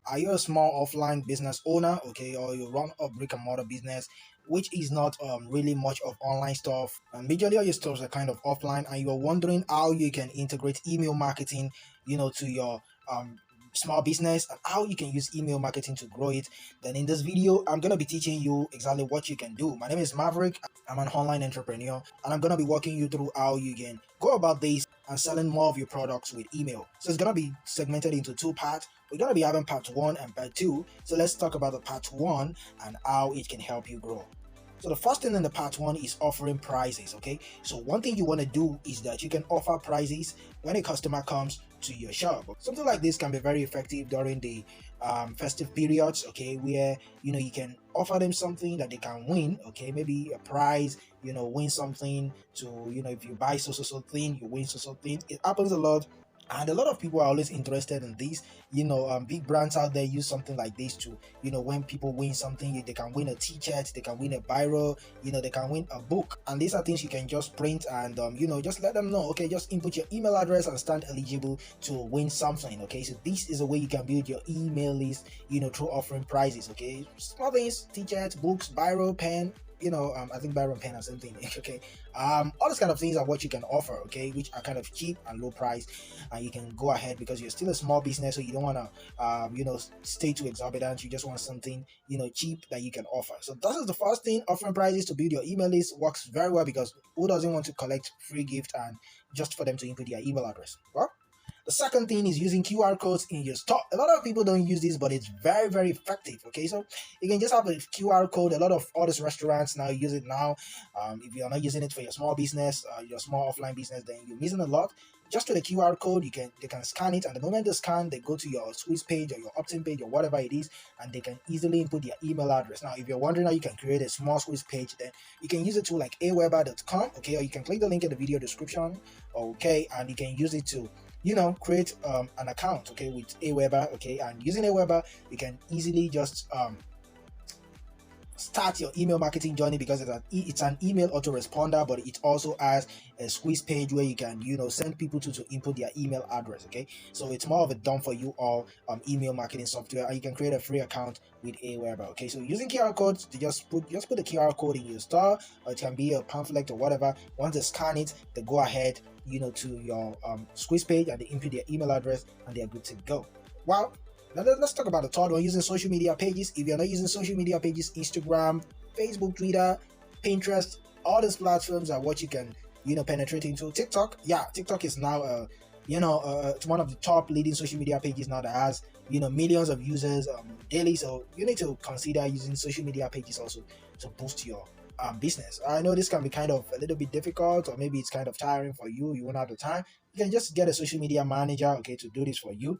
Are you a small offline business owner, okay, or you run a brick and mortar business, which is not really much of online stuff, and majorly all your stores are kind of offline, and you're wondering how you can integrate email marketing, to your small business, and how you can use email marketing to grow it? Then in this video, I'm going to be teaching you exactly what you can do. My name is Maverick. I'm an online entrepreneur, and I'm going to be walking you through how you can go about this and selling more of your products with email. So it's going to be segmented into two parts. We're going to be having part one and part two. So let's talk about the part one and how it can help you grow. So the first thing in the part one is offering prices. Okay, so one thing you want to do is that you can offer prices when a customer comes to your shop. Something like this can be very effective during the festive periods, okay, where you can offer them something that they can win, okay, maybe a prize, win something to, if you buy so thing, you win so thing. It happens a lot, and a lot of people are always interested in this. Big brands out there use something like this to, when people win something, they can win a t-shirt, they can win a biro, they can win a book. And these are things you can just print and just let them know, okay, just input your email address and stand eligible to win something. Okay, so this is a way you can build your email list, through offering prizes. Okay, small things: t-shirts, books, biro, pen, I think Byron Pen or something. Okay, all these kind of things are what you can offer, okay, which are kind of cheap and low price, and you can go ahead because you're still a small business, so you don't want to, stay too exorbitant. You just want something, cheap that you can offer. So that is the first thing. Offering prices to build your email list works very well, because who doesn't want to collect free gift and just for them to input their email address? Well, the second thing is using QR codes in your store. A lot of people don't use this, but it's very, very effective. Okay, so you can just have a QR code. A lot of all these restaurants now use it now. If you're not using it for your small business, your small offline business, then you're missing a lot. Just with a QR code, they can scan it, and the moment they scan, they go to your Swiss page or your opt-in page or whatever it is, and they can easily input their email address. Now, if you're wondering how you can create a small Swiss page, then you can use it to like aweber.com, okay, or you can click the link in the video description, okay, and you can use it to create an account, okay, with Aweber, okay, and using Aweber, you can easily just start your email marketing journey, because it's an email autoresponder, but it also has a squeeze page where you can send people to input their email address. Okay, so it's more of a done for you all email marketing software, and you can create a free account with Aweber. Okay, so using QR codes, to just put the QR code in your store, or it can be a pamphlet or whatever. Once they scan it, they go ahead to your squeeze page, and they input their email address, and they're good to go. Wow. Now let's talk about the third one, using social media pages. If you're not using social media pages, Instagram, Facebook, Twitter, Pinterest, all these platforms are what you can penetrate into. TikTok, yeah, TikTok is now it's one of the top leading social media pages now that has millions of users daily. So you need to consider using social media pages also to boost your business. I know this can be kind of a little bit difficult, or maybe it's kind of tiring for you. You won't have the time. You can just get a social media manager, okay, to do this for you,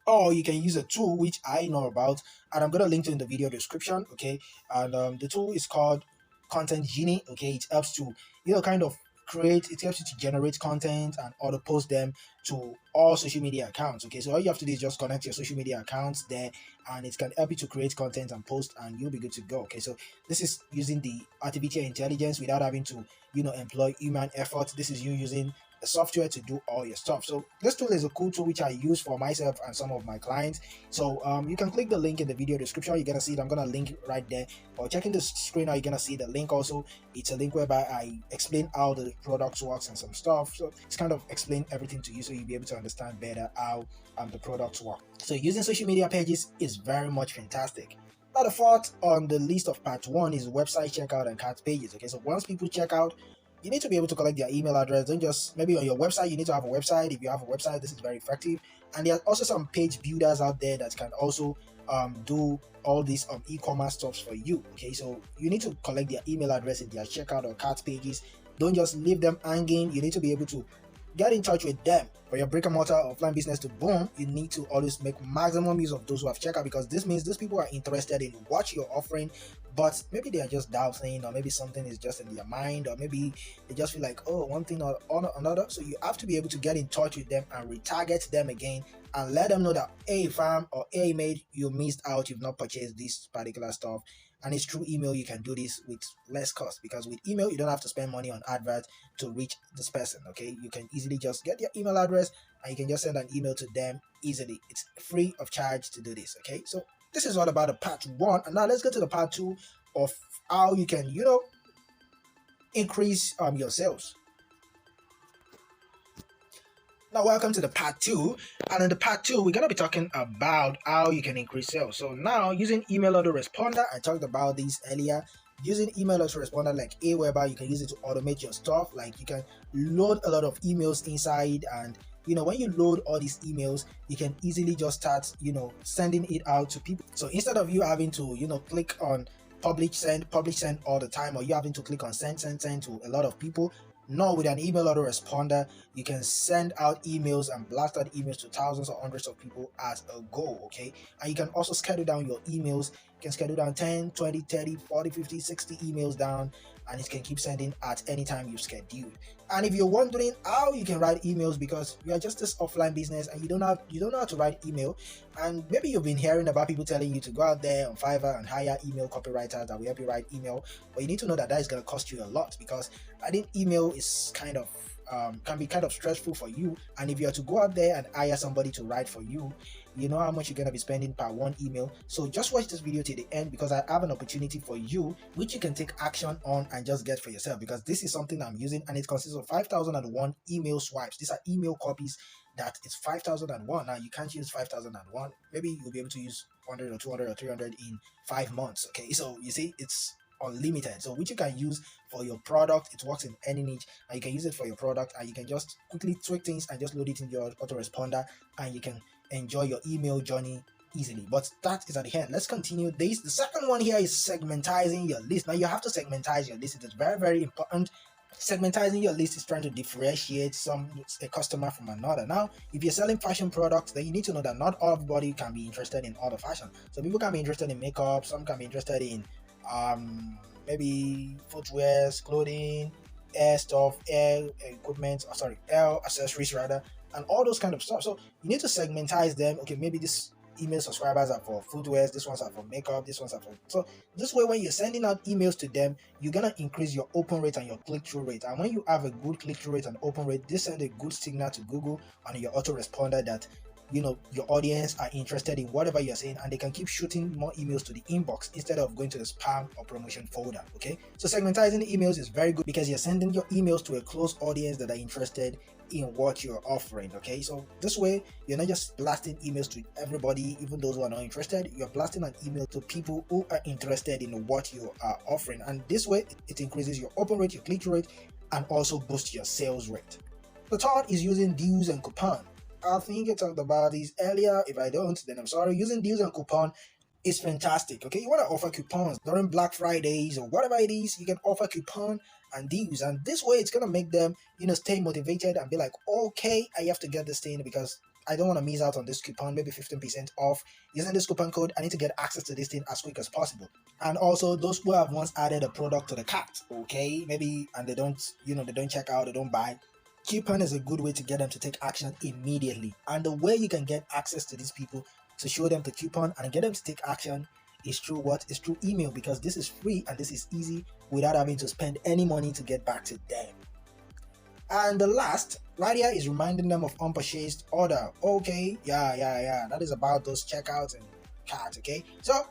or you can use a tool which I know about, and I'm going to link to in the video description. Okay, and the tool is called Content Genie. Okay, it helps to kind of it helps you to generate content and auto post them to all social media accounts. Okay, so all you have to do is just connect your social media accounts there, and it can help you to create content and post, and you'll be good to go. Okay, so this is using the artificial intelligence without having to employ human effort. This is you using a software to do all your stuff. So this tool is a cool tool which I use for myself and some of my clients. So you can click the link in the video description. You're gonna see it. I'm gonna link it right there, or checking the screen now, you're gonna see the link also. It's a link whereby I explain how the products works and some stuff. So it's kind of explain everything to you, so you'll be able to understand better how the products work. So using social media pages is very much fantastic. Now the fourth on the list of part one is website checkout and cart pages. Okay, so once people check out, you need to be able to collect their email address. Don't just, maybe on your website, you need to have a website. If you have a website, this is very effective. And there are also some page builders out there that can also do all these e-commerce stuff for you. Okay, so you need to collect their email address in their checkout or cart pages. Don't just leave them hanging. You need to be able to get in touch with them. For your brick and mortar offline business to boom, you need to always make maximum use of those who have checked out, because this means those people are interested in what you're offering, but maybe they are just doubting, or maybe something is just in their mind, or maybe they just feel like, oh, one thing or another. So you have to be able to get in touch with them and retarget them again, and let them know that, hey fam, or hey mate, you missed out, you've not purchased this particular stuff, and it's through email you can do this with less cost, because with email you don't have to spend money on adverts to reach this person. Okay, you can easily just get your email address and you can just send an email to them easily. It's free of charge to do this. Okay, so this is all about the part one, and now let's go to the part two of how you can increase your sales. Now, welcome to the part two, and in the part two, we're gonna be talking about how you can increase sales. So now, using email autoresponder, I talked about this earlier. Using email autoresponder like Aweber, you can use it to automate your stuff. Like you can load a lot of emails inside, and when you load all these emails, you can easily just start sending it out to people. So instead of you having to click on publish send all the time, or you having to click on send to a lot of people, no, with an email autoresponder, you can send out emails and blast out emails to thousands or hundreds of people as a goal. Okay, and you can also schedule down your emails. You can schedule down 10, 20, 30, 40, 50, 60 emails down, and it can keep sending at any time you schedule. And if you're wondering how you can write emails, because you are just this offline business and you don't know how to write email, and maybe you've been hearing about people telling you to go out there on Fiverr and hire email copywriters that will help you write email, but you need to know that is going to cost you a lot, because writing email is kind of can be kind of stressful for you. And if you are to go out there and hire somebody to write for you, you know how much you're going to be spending per one email. So just watch this video to the end, because I have an opportunity for you which you can take action on and just get for yourself, because this is something I'm using, and it consists of 5001 email swipes. These are email copies that it's 5001. Now you can't use 5001. Maybe you'll be able to use 100 or 200 or 300 in 5 months. Okay, so you see, it's unlimited, so which you can use for your product. It works in any niche, and you can use it for your product, and you can just quickly tweak things and just load it in your autoresponder, and you can enjoy your email journey easily. But that is at the end. Let's continue this. The second one here is segmentizing your list. Now you have to segmentize your list. It is very, very important. Segmentizing your list is trying to differentiate a customer from another. Now, if you're selling fashion products, then you need to know that not everybody can be interested in all the fashion. So people can be interested in makeup, some can be interested in maybe footwear, clothing, air stuff, air equipment, air accessories rather, and all those kind of stuff. So you need to segmentize them. Okay, maybe this email subscribers are for footwear, this ones are for makeup, this ones are for. So this way, when you're sending out emails to them, you're gonna increase your open rate and your click-through rate. And when you have a good click-through rate and open rate, this sends a good signal to Google and your autoresponder that your audience are interested in whatever you're saying, and they can keep shooting more emails to the inbox instead of going to the spam or promotion folder. Okay, so segmentizing the emails is very good, because you're sending your emails to a close audience that are interested in what you're offering. Okay, so this way you're not just blasting emails to everybody, even those who are not interested. You're blasting an email to people who are interested in what you are offering, and this way it increases your open rate, your click-through rate, and also boosts your sales rate. The third is using deals and coupon. I think I talked about this earlier. If I don't, then I'm sorry. Using deals and coupon is fantastic. Okay, you want to offer coupons during Black Fridays or whatever it is. You can offer coupon and deals, and this way it's gonna make them stay motivated and be like, okay, I have to get this thing because I don't want to miss out on this coupon. Maybe 15% off using this coupon code. I need to get access to this thing as quick as possible. And also those who have once added a product to the cart, okay, maybe, and they don't check out, they don't buy. Coupon is a good way to get them to take action immediately. And the way you can get access to these people to show them the coupon and get them to take action is through what? Is through email, because this is free and this is easy without having to spend any money to get back to them. And the last right here is reminding them of unpurchased order. Okay, yeah. That is about those checkouts and carts. Okay, so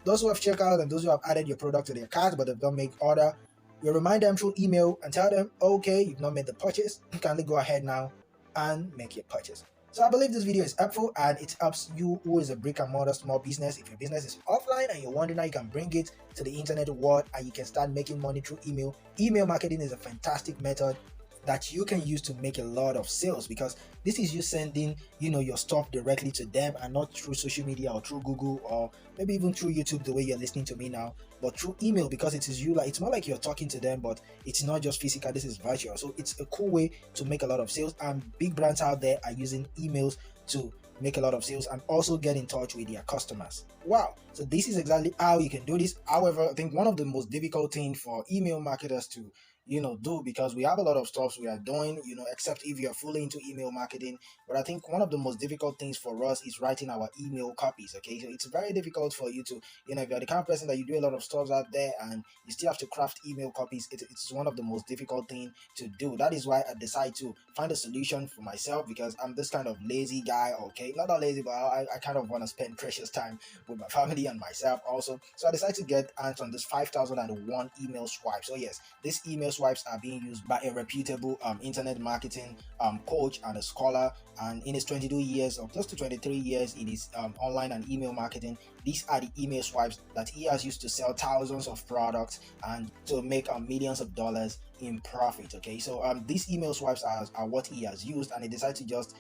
those who have checked out and those who have added your product to their cart but they don't make order, you remind them through email and tell them, okay, you've not made the purchase, you can go ahead now and make your purchase. So I believe this video is helpful and it helps you who is a brick and mortar small business. If your business is offline and you're wondering how you can bring it to the internet world and you can start making money through email, email marketing is a fantastic method that you can use to make a lot of sales, because this is you sending your stuff directly to them and not through social media or through Google or maybe even through YouTube the way you're listening to me now, but through email, because it is it's more like you're talking to them, but it's not just physical, this is virtual. So it's a cool way to make a lot of sales, and big brands out there are using emails to make a lot of sales and also get in touch with their customers. Wow, so this is exactly how you can do this. However, I think one of the most difficult things for email marketers to do, because we have a lot of stuff we are doing, except if you're fully into email marketing. But I think one of the most difficult things for us is writing our email copies. Okay, so it's very difficult for you to, if you're the kind of person that you do a lot of stuff out there and you still have to craft email copies, it's one of the most difficult thing to do. That is why I decide to find a solution for myself, because I'm this kind of lazy guy. Okay, not that lazy, but I kind of want to spend precious time with my family and myself also. So I decided to get hands on this 5001 email swipe. So yes, these email swipes are being used by a reputable internet marketing coach and a scholar, and in his 22 years or close to 23 years in his online and email marketing, these are the email swipes that he has used to sell thousands of products and to make millions of dollars in profit. Okay, so these email swipes are what he has used, and he decided to just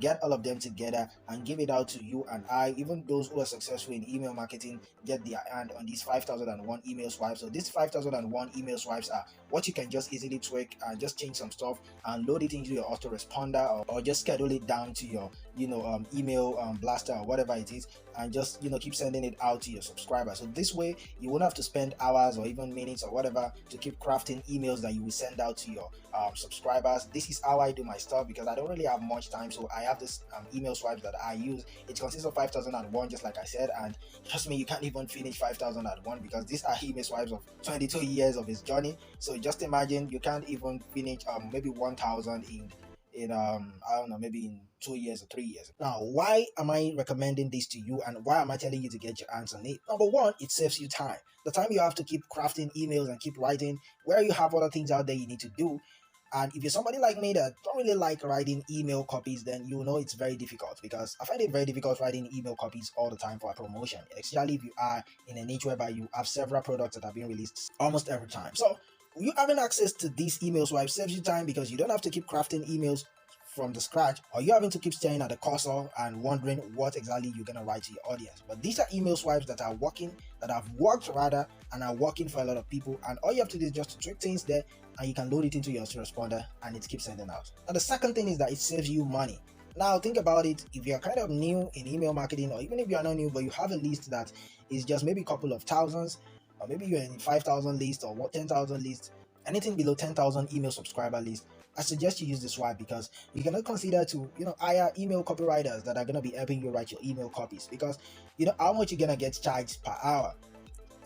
get all of them together and give it out to you and I. Even those who are successful in email marketing get their hand on these 5001 email swipes. So these 5001 email swipes are what you can just easily tweak and just change some stuff and load it into your autoresponder, or just schedule it down to your email blaster or whatever it is, and just keep sending it out to your subscribers. So this way you won't have to spend hours or even minutes or whatever to keep crafting emails that you will send out to your subscribers. This is how I do my stuff, because I don't really have much time. So I have this email swipes that I use. It consists of 5001, just like I said, and trust me, you can't even finish 5001, because these are email swipes of 22 years of his journey. So just imagine you can't even finish maybe 1000 in I don't know, maybe in 2 years or 3 years. Now, why am I recommending this to you, and why am I telling you to get your hands on it? Number one, it saves you time. The time you have to keep crafting emails and keep writing, where you have other things out there you need to do. And if you're somebody like me that don't really like writing email copies, then you know it's very difficult, because I find it very difficult writing email copies all the time for a promotion, especially if you are in a niche whereby you have several products that are being released almost every time. So you having access to these email swipes saves you time, because you don't have to keep crafting emails from the scratch, or you having to keep staring at the cursor and wondering what exactly you're gonna write to your audience. But these are email swipes that are working, that have worked rather, and are working for a lot of people. And all you have to do is just to tweak things there, and you can load it into your autoresponder, and it keeps sending out. And the second thing is that it saves you money. Now think about it. If you're kind of new in email marketing, or even if you're not new but you have a list that is just maybe a couple of thousands, or maybe you're in 5,000 list or 10,000 list, anything below 10,000 email subscriber list, I suggest you use this swipe, because you cannot consider to hire email copywriters that are going to be helping you write your email copies, because how much you're going to get charged per hour.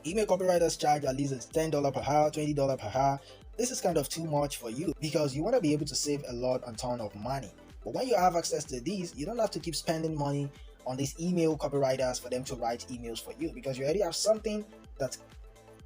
Email copywriters charge at least $10 per hour, $20 per hour. This is kind of too much for you, because you want to be able to save a lot on ton of money. But when you have access to these, you don't have to keep spending money on these email copywriters for them to write emails for you, because you already have something that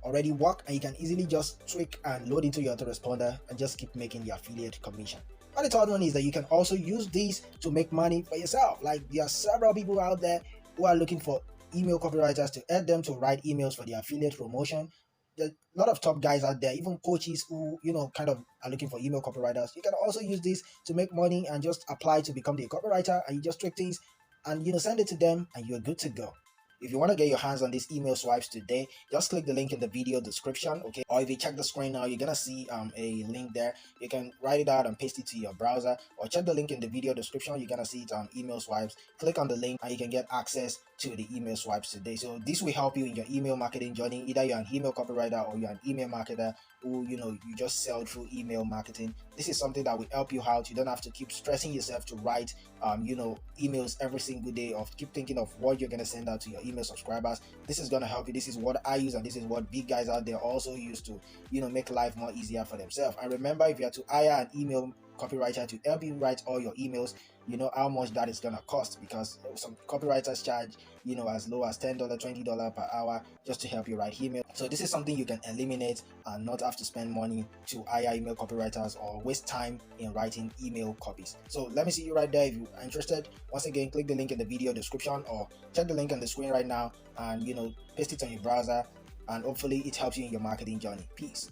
already work, and you can easily just tweak and load into your autoresponder and just keep making the affiliate commission. And the third one is that you can also use these to make money for yourself. Like, there are several people out there who are looking for email copywriters to help them to write emails for the affiliate promotion. There's a lot of top guys out there, even coaches who kind of are looking for email copywriters. You can also use this to make money and just apply to become the copywriter, and you just tweak things and send it to them, and you're good to go. If you want to get your hands on these email swipes today, just click the link in the video description, okay? Or if you check the screen now, you're gonna see a link there. You can write it out and paste it to your browser, or check the link in the video description. You're gonna see it on email swipes. Click on the link and you can get access to the email swipes today. So this will help you in your email marketing journey. Either you're an email copywriter or you're an email marketer who you just sell through email marketing. This is something that will help you out. You don't have to keep stressing yourself to write emails every single day, or keep thinking of what you're gonna send out to your email subscribers. This is gonna help you. This is what I use, and this is what big guys out there also use to make life more easier for themselves. And remember, if you are to hire an email copywriter to help you write all your emails, you know how much that is gonna cost, because some copywriters charge as low as $10, $20 per hour just to help you write email. So this is something you can eliminate and not have to spend money to hire email copywriters or waste time in writing email copies. So let me see you right there if you are interested. Once again, click the link in the video description, or check the link on the screen right now and paste it on your browser, and hopefully it helps you in your marketing journey. Peace.